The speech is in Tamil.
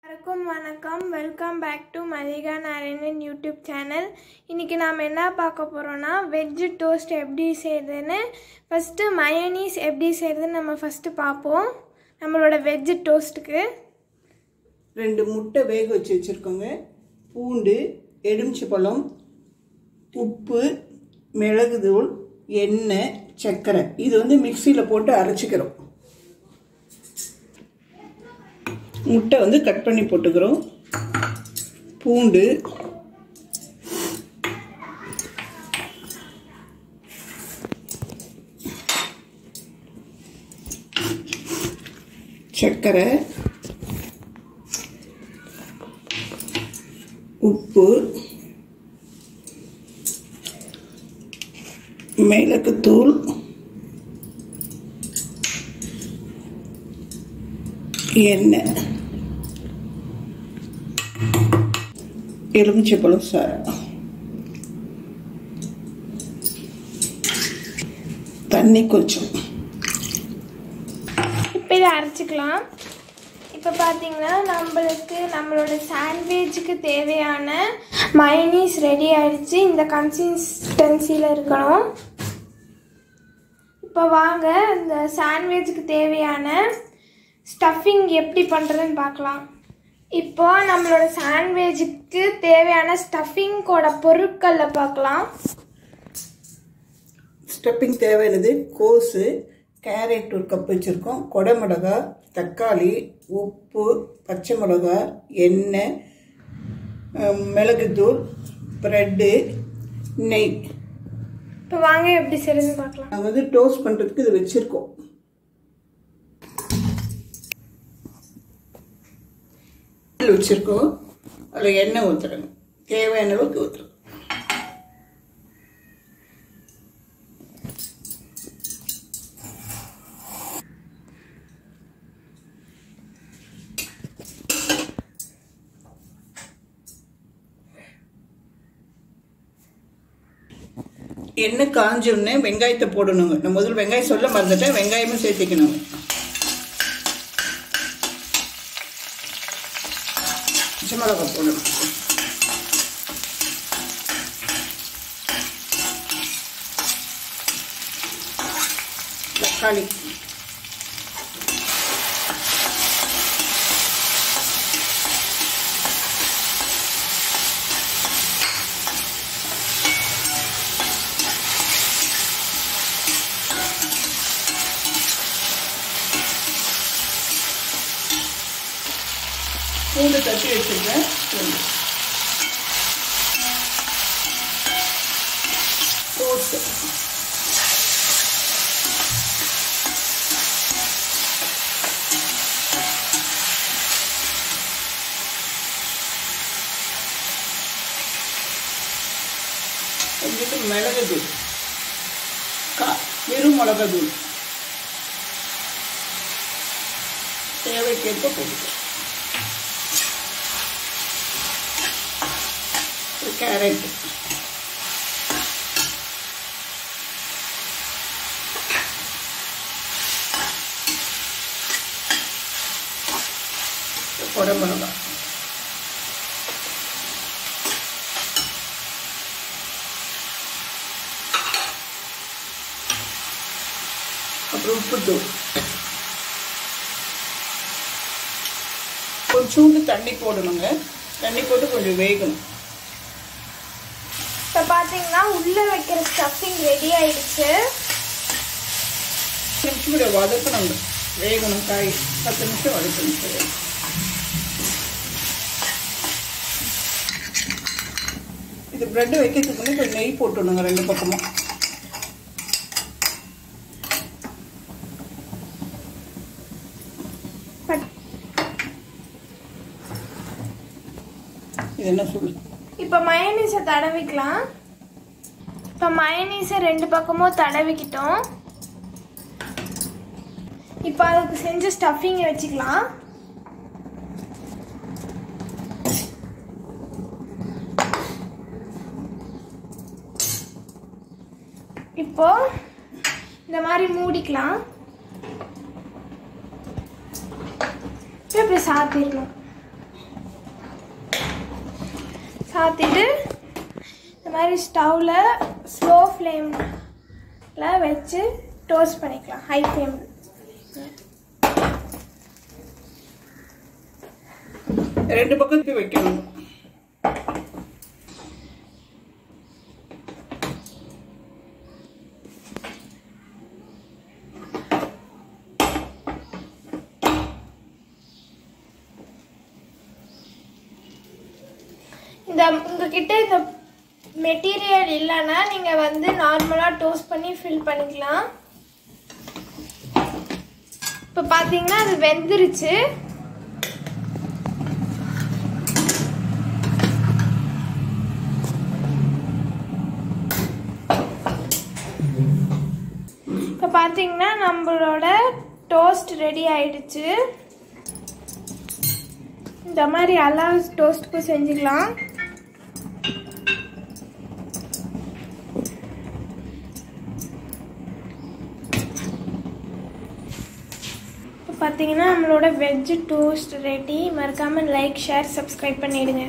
வணக்கம் welcome back to Mallika Narayanan YouTube channel. இன்றைக்கி நாம் என்ன பார்க்க போகிறோன்னா வெஜ் டோஸ்ட் எப்படி செய்கிறதுன்னு ஃபஸ்ட்டு மயோனீஸ் எப்படி செய்கிறதுன்னு நம்ம ஃபஸ்ட்டு பார்ப்போம். நம்மளோட வெஜ் டோஸ்ட்டுக்கு 2 முட்டை வேக வச்சு வச்சுருக்கோங்க. பூண்டு, எலுமிச்சை பழம், உப்பு, மிளகுத்தூள், எண்ணெய், சர்க்கரை. இது மிக்சியில் போட்டு அரைச்சிக்கிறோம். முட்டை கட் பண்ணி போட்டுக்கிறோம். பூண்டு, சர்க்கரை, உப்பு, மிளகுத்தூள், எண்ணெய், எலுமிச்சைப்பழம் சாறு, தண்ணி கொஞ்சம். இப்போ இதை அரைச்சிக்கலாம். இப்போ பார்த்தீங்கன்னா நம்மளோட சாண்ட்விச்சுக்கு தேவையான மயோனீஸ் ரெடி ஆகிடுச்சு. இந்த கன்சிஸ்டன்சியில் இருக்கணும். இப்போ வாங்க இந்த சாண்ட்விச்சுக்கு தேவையான ஸ்டஃபிங் எப்படி பண்ணுறதுன்னு பார்க்கலாம். இப்போ நம்மளோட சாண்ட்விச்சுக்கு தேவையான ஸ்டஃபிங்கோட பொருட்களை பார்க்கலாம். ஸ்டஃபிங் தேவையானது கோஸு, கேரட் 1 கப் வச்சுருக்கோம், கொடை மிளகாய், தக்காளி, உப்பு, பச்சை மிளகாய், எண்ணெய், மிளகுத்தூள், ப்ரெட்டு, நெய். இப்போ வாங்க எப்படி செய்யறதுன்னு பார்க்கலாம். நாங்கள் டோஸ்ட் பண்ணுறதுக்கு இது வச்சுருக்கோம். வச்சுருக்கோம். அதில் எண்ணெய் ஊற்றுறோங்க. தேவையான அளவுக்கு ஊற்றுறோம். எண்ணெய் காஞ்சோடனே வெங்காயத்தை போடணுங்க. நான் முதல்ல வெங்காயம் சொல்ல மறந்துட்டேன். வெங்காயமும் சேர்த்துக்கணுங்க. பச்சை மிளகாய் போடணும். தக்காளி, பூண்டு தட்டி வச்சுருக்கேன். கோஸு, கொஞ்சம் மிளகுத்தூள், வெறும் மிளகுத்தூள் தேவைக்கேற்ப போட்டுக்கலாம். கேரட், கொடை மிளகாய், அப்புறம் உப்புத்தூள், கொஞ்சோண்டு தண்ணி போடணுங்க. தண்ணி போட்டு கொஞ்சம் வேகணும். இப்போ பார்த்தீங்கன்னா உள்ளே வைக்கிற ஸ்டஃபிங் ரெடி ஆயிடுச்சு. 10 நிமிஷம் வதக்கணுங்க. வேகணும். காய் 10 நிமிஷம் வதக்கணும். இது பிரெட் வைக்கிறதுக்கு முன்னாடி கொஞ்சம் நெய் போட்டுணுங்க 2 பக்கமும். இது என்ன சொல்லு. இப்போ மயோனீஸை தடவிக்கலாம். இப்போ மயோனீஸை 2 பக்கமும் தடவிக்கிட்டோம். இப்போ அதுக்கு செஞ்ச ஸ்டஃபிங்கை வச்சுக்கலாம். இப்போ இந்த மாதிரி மூடிக்கலாம். இப்படி சாத்திடணும். சாத்திட்டு இந்த மாதிரி ஸ்டவ்வில் ஸ்லோ ஃப்ளேமில் வச்சு டோஸ்ட் பண்ணிக்கலாம். ஹை ஃப்ளேமில் ரெண்டு பக்கம் வைக்கணும். உங்ககிட்ட இந்த மெட்டீரியல் இல்லைன்னா நீங்கள் வந்து நார்மலாக டோஸ்ட் பண்ணி ஃபில் பண்ணிக்கலாம். இப்போ பார்த்தீங்கன்னா அது வெந்துருச்சு. இப்போ பார்த்தீங்கன்னா நம்மளோட டோஸ்ட் ரெடி ஆயிடுச்சு. இந்த மாதிரி எல்லா டோஸ்ட்டுக்கும் செஞ்சுக்கலாம். இப்போ பார்த்தீங்கன்னா நம்மளோட வெஜ் டோஸ்ட் ரெடி. மறக்காமல் லைக், ஷேர், சப்ஸ்கிரைப் பண்ணிடுங்க.